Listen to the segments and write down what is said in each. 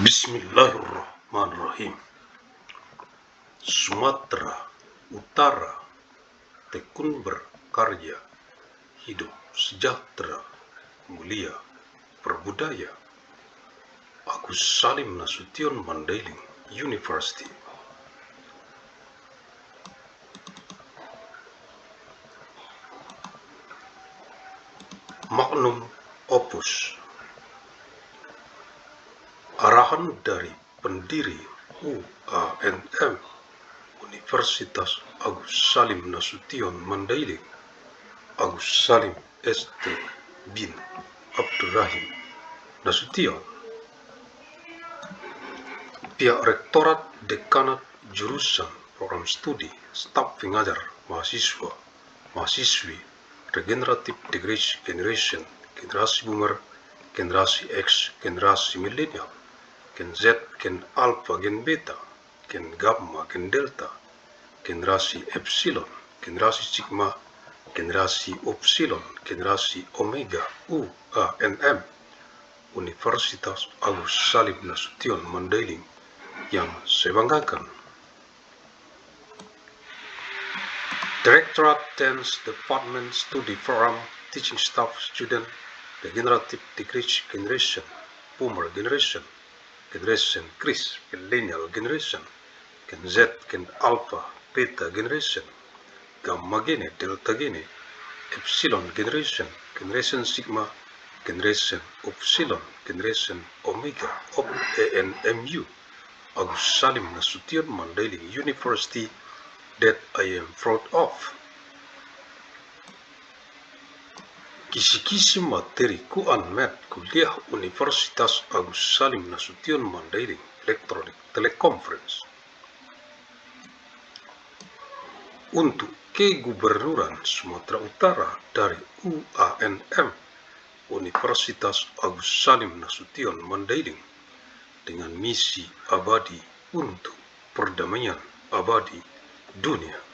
Bismillahirrahmanirrahim. Sumatera Utara tekun berkarya, hidup sejahtera, mulia, berbudaya. Agus Salim Nasution Mandailing University. Magnum Opus. Arahan dari pendiri UANM Universitas Agus Salim Nasution Mandailing, Agus Salim ST bin Abdurrahim Nasution. Pihak Rektorat Dekanat Jurusan Program Studi Staf Pengajar Mahasiswa Mahasiswi Regenerative Generation, Generasi Boomer, Generasi X, Generasi Milenial, Gen Z, Gen Alpha, Gen Beta, Gen Gamma, Gen Delta, Generasi Epsilon, Generasi Sigma, Generasi Upsilon, Generasi Omega, UANM, Universitas Agus Salim Nasution Mandailing yang saya banggakan. Directorate Dance Department Studi Program Teaching Staff Student Regenerative Generation, Boomer Generation, Generation Chris, Millennial Generation, Gen Z, Gen Alpha, Beta Generation, Gamma Gene, Delta Gene, Epsilon Generation, Generation Sigma, Generation Upsilon, Generation Omega of ANMU, Agus Salim Nasution Mandailing University that I am proud of. Kisi-kisi materi Kuanmed Kuliah Universitas Agus Salim Nasution Mandailing Electronic Teleconference. Untuk Kegubernuran Sumatera Utara dari UANM Universitas Agus Salim Nasution Mandailing dengan misi abadi untuk perdamaian abadi dunia.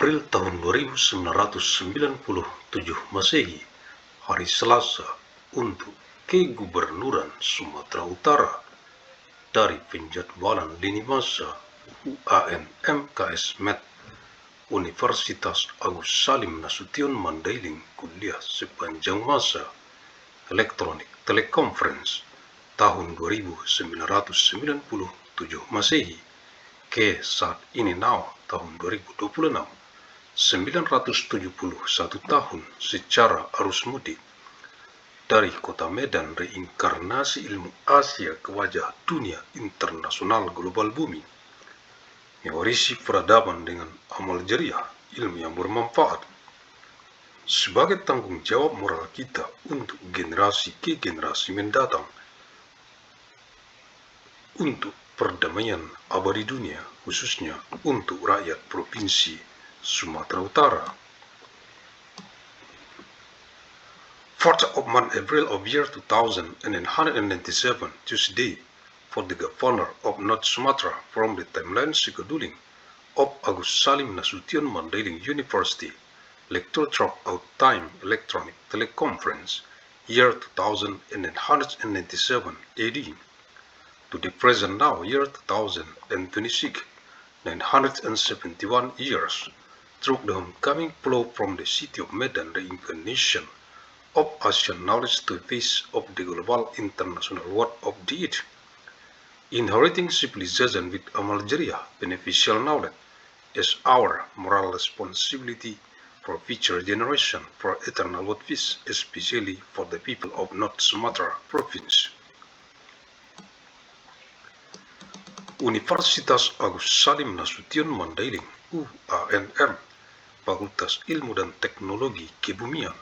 April tahun 2997 Masehi, hari Selasa, untuk Kegubernuran Sumatera Utara dari penjadwalan lini masa UAN MKS Met Universitas Agus Salim Nasution Mandailing kuliah sepanjang masa elektronik teleconference tahun 2997 Masehi ke saat ini tahun 2026, 971 tahun secara arus mudik dari kota Medan reinkarnasi ilmu Asia ke wajah dunia internasional global bumi, mewarisi peradaban dengan amal jariah ilmu yang bermanfaat sebagai tanggung jawab moral kita untuk generasi ke generasi mendatang, untuk perdamaian abadi dunia, khususnya untuk rakyat Provinsi Sumatera Utara. 4th of month April of year 2197, Tuesday, for the Governor of North Sumatra from the timeline scheduling of Agus Salim Nasution Mandailing University, lecture throughout time electronic teleconference, year 2997 AD. To the present now, year 2026, 971 years, through the homecoming flow from the city of Medan, the incarnation of Asian knowledge to the face of the global international world of the age, inheriting civilization with amal jariah, beneficial knowledge, as our moral responsibility for future generation, for eternal world peace, especially for the people of North Sumatra Province. Universitas Agus Salim Nasution Mandailing UANM, Fakultas Ilmu dan Teknologi Kebumian,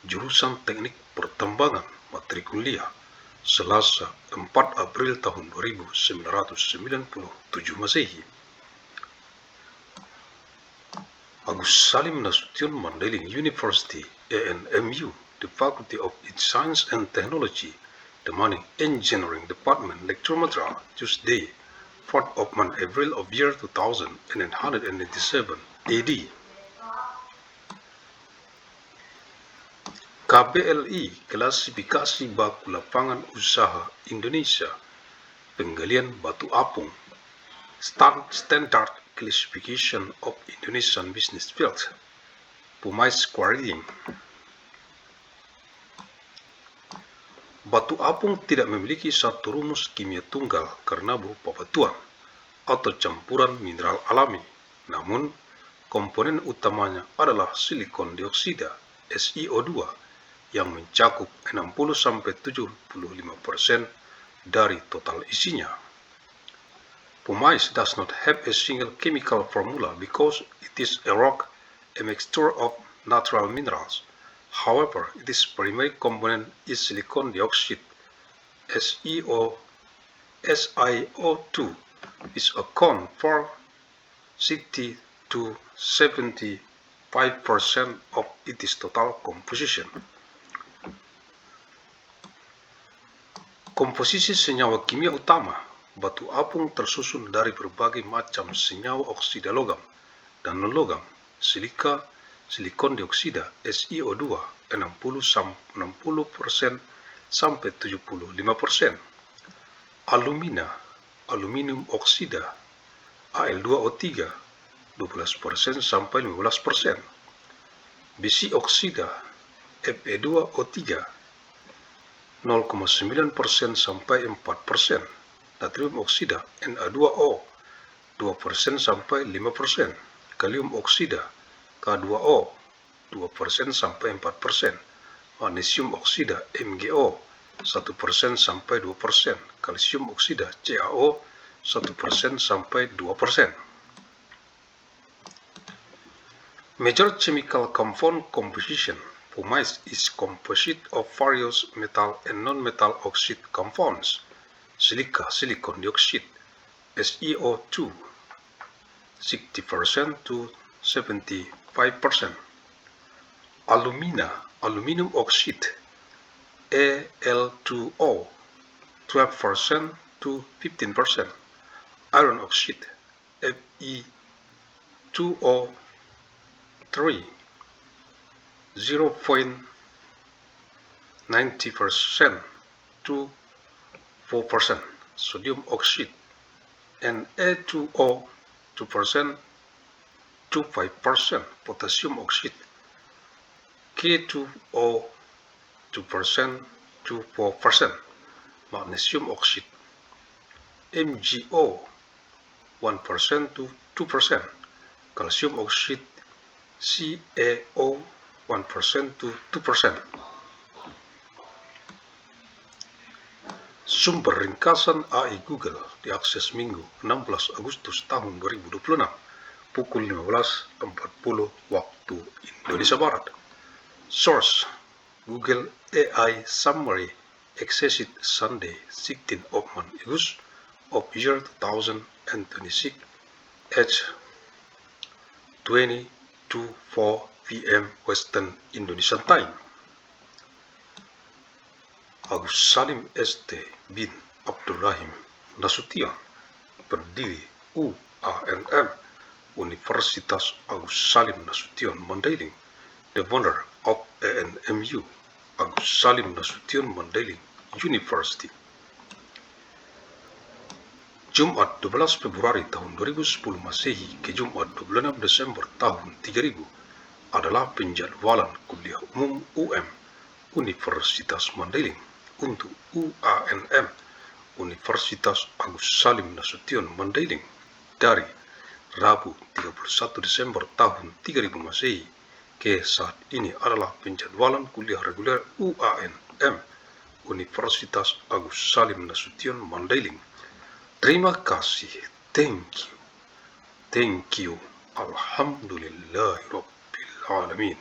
jurusan Teknik Pertambangan, matrikuliah, Selasa 4 April tahun 2997 Masehi. Agus Salim Nasution Mandailing University ANMU, the Faculty of Science and Technology, the Mining Engineering Department, lecture material, Tuesday, 4th of month April of year 2997 AD. KBLI, klasifikasi baku lapangan usaha Indonesia, penggalian batu apung, Standard Classification of Indonesian Business Field, Pumais Quarrying. Batu apung tidak memiliki satu rumus kimia tunggal karena berupa batuan atau campuran mineral alami, namun komponen utamanya adalah silikon dioksida SiO2 yang mencakup 60-75% dari total isinya. Pumais does not have a single chemical formula because it is a rock, a mixture of natural minerals. However, its primary component is silicon dioxide, SiO2, which accounts for 60 to 75% of its total composition. Komposisi senyawa kimia utama batu apung tersusun dari berbagai macam senyawa oksida logam dan non-logam, silika, silikon dioksida SiO2 60% sampai 75%, alumina, aluminium oksida Al2O3 12% sampai 15%, besi oksida Fe2O3 0,9% sampai 4%, natrium oksida Na2O 2% sampai 5%, kalium oksida K2O 2% sampai 4%, magnesium oksida MgO 1% sampai 2%, kalsium oksida CaO 1% sampai 2%. Major chemical compound composition. Pumais is composite of various metal and non-metal oxide compounds, silica, silicon dioxide, SiO2 60% to 75%, alumina, aluminum oxide, Al2O 12% to 15%, iron oxide, Fe2O 3. 0.90% to 4% sodium oxide, and A2O 2% to 5% potassium oxide, K2O 2% to 4% magnesium oxide, MgO 1% to 2% calcium oxide, CaO 1% to 2%. Sumber ringkasan AI Google diakses Minggu 16 Agustus tahun 2026 pukul 15.40 waktu Indonesia Barat. Source: Google AI Summary accessed Sunday 16 of August of year 2026 at 20:04 p.m. Western Indonesian Time. Agus Salim St. bin Abdurrahim Nasution, pendiri UANM, Universitas Agus Salim Nasution Mandailing, the founder of ANMU, Agus Salim Nasution Mandailing University. Jumat 12 Februari tahun 2010 Masehi ke Jumat 26 Desember tahun 3000 adalah penjadwalan kuliah umum UM Universitas Mandailing untuk UANM Universitas Agus Salim Nasution Mandailing dari Rabu 31 Desember tahun 3000 Masehi ke saat ini adalah penjadwalan kuliah reguler UANM Universitas Agus Salim Nasution Mandailing. Terima kasih, thank you, alhamdulillahirabbil alamin.